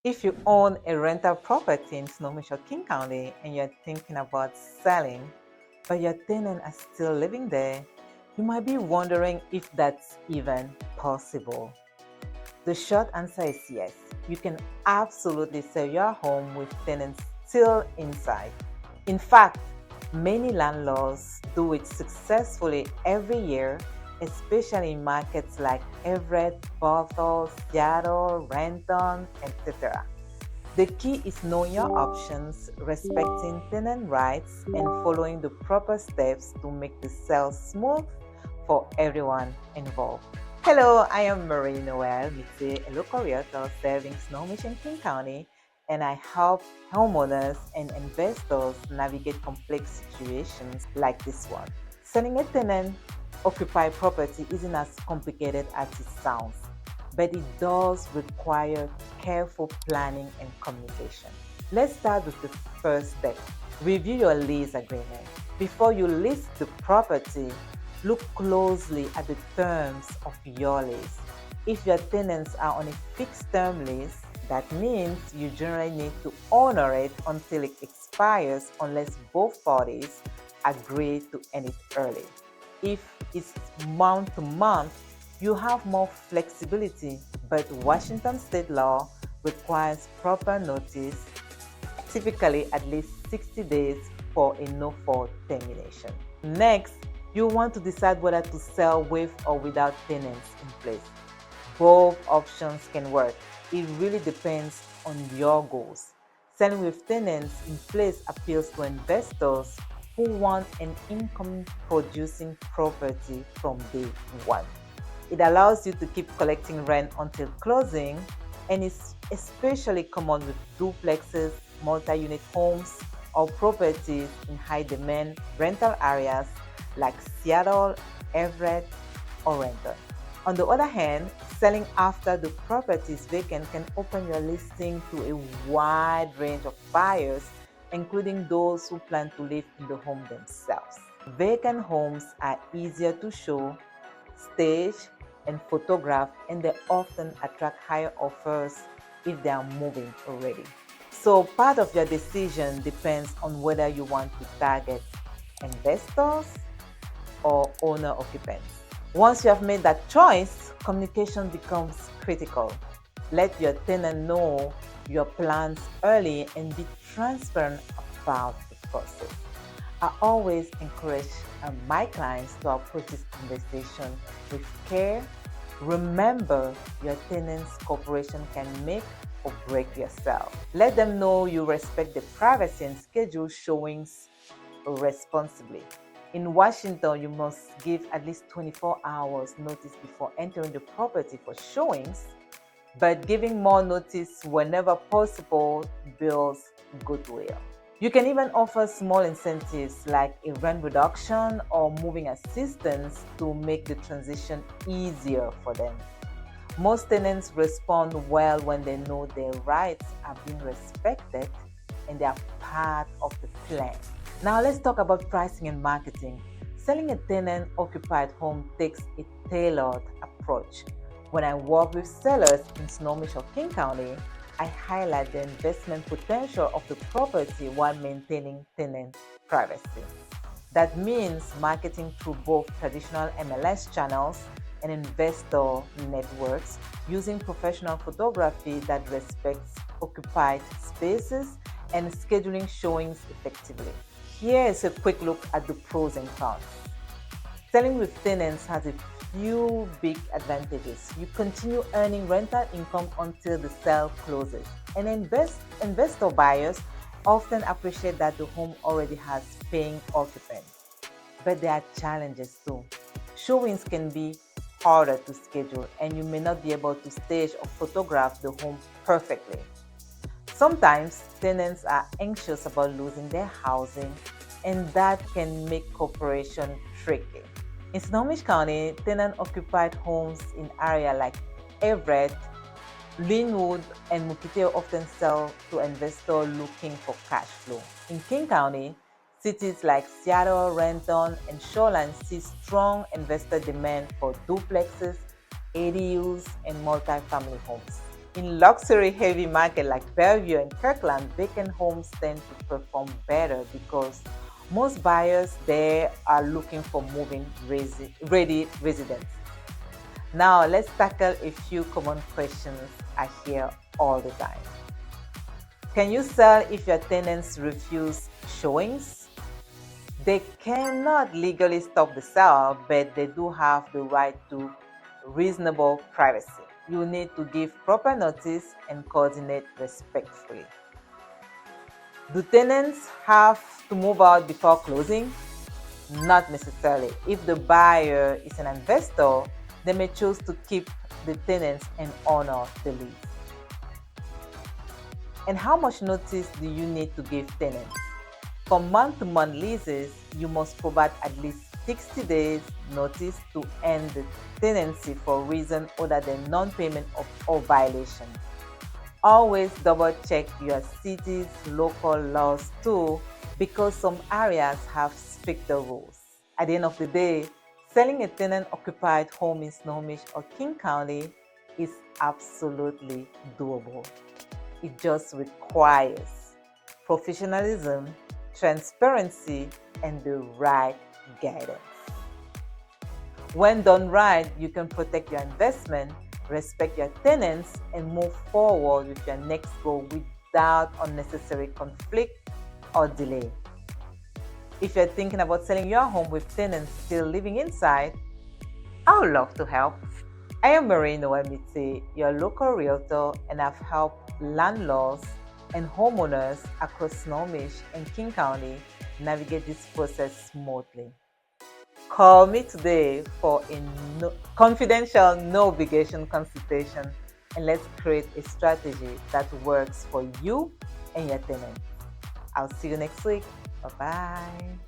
If you own a rental property in Snohomish or King County and you're thinking about selling, but your tenant is still living there, you might be wondering if that's even possible. The short answer is yes. You can absolutely sell your home with tenants still inside. In fact, many landlords do it successfully every year, especially in markets like Everett, Bothell, Seattle, Renton, etc. The key is knowing your options, respecting tenant rights, and following the proper steps to make the sale smooth for everyone involved. Hello, I am Marie Noel Mitze, a local realtor serving Snohomish and King County, and I help homeowners and investors navigate complex situations like this one. Selling a tenant-occupied property isn't as complicated as it sounds, but it does require careful planning and communication. Let's start with the first step. Review your lease agreement. Before you list the property, look closely at the terms of your lease. If your tenants are on a fixed term lease, that means you generally need to honor it until it expires unless both parties agree to end it early. If it's month to month, you have more flexibility, but Washington state law requires proper notice, typically at least 60 days for a no-fault termination. Next, you want to decide whether to sell with or without tenants in place. Both options can work. It really depends on your goals. Selling with tenants in place appeals to investors who want an income-producing property from day one. It allows you to keep collecting rent until closing, and is especially common with duplexes, multi-unit homes, or properties in high-demand rental areas like Seattle, Everett, or Renton. On the other hand, selling after the property is vacant can open your listing to a wide range of buyers, including those who plan to live in the home themselves. Vacant homes are easier to show, stage, and photograph, and they often attract higher offers if they are moving already. So part of your decision depends on whether you want to target investors or owner occupants. Once you have made that choice, communication becomes critical. Let your tenant know your plans early and be transparent about the process. I always encourage my clients to approach this conversation with care. Remember, your tenant's cooperation can make or break your sale. Let them know you respect the privacy and schedule showings responsibly. In Washington, you must give at least 24 hours notice before entering the property for showings, but giving more notice whenever possible builds goodwill. You can even offer small incentives like a rent reduction or moving assistance to make the transition easier for them. Most tenants respond well when they know their rights are being respected and they are part of the plan. Now let's talk about pricing and marketing. Selling a tenant-occupied home takes a tailored approach. When I work with sellers in Snohomish or King County, I highlight the investment potential of the property while maintaining tenant privacy. That means marketing through both traditional MLS channels and investor networks, using professional photography that respects occupied spaces and scheduling showings effectively. Here is a quick look at the pros and cons. Selling with tenants has a few big advantages. You continue earning rental income until the sale closes. And investor buyers often appreciate that the home already has paying occupants. But there are challenges too. Showings can be harder to schedule, and you may not be able to stage or photograph the home perfectly. Sometimes tenants are anxious about losing their housing, and that can make cooperation tricky. In Snohomish County, tenant-occupied homes in areas like Everett, Linwood, and Mukilteo often sell to investors looking for cash flow. In King County, cities like Seattle, Renton, and Shoreline see strong investor demand for duplexes, ADUs, and multifamily homes. In luxury-heavy markets like Bellevue and Kirkland, vacant homes tend to perform better because most buyers there are looking for move-in-ready residents. Now, let's tackle a few common questions I hear all the time. Can you sell if your tenants refuse showings? They cannot legally stop the sale, but they do have the right to reasonable privacy. You need to give proper notice and coordinate respectfully. Do tenants have to move out before closing? Not necessarily. If the buyer is an investor, they may choose to keep the tenants and honor the lease. And how much notice do you need to give tenants? For month-to-month leases, you must provide at least 60 days notice to end the tenancy for reason other than non-payment or violation. Always double-check your city's local laws too, because some areas have stricter rules. At the end of the day, selling a tenant-occupied home in Snohomish or King County is absolutely doable. It just requires professionalism, transparency, and the right guidance. When done right, you can protect your investment, respect your tenants, and move forward with your next goal without unnecessary conflict or delay. If you're thinking about selling your home with tenants still living inside, I would love to help. I am Marie Noemite, your local realtor, and I've helped landlords and homeowners across Snohomish and King County navigate this process smoothly. Call me today for a confidential, no obligation consultation, and let's create a strategy that works for you and your tenants. I'll see you next week. Bye-bye.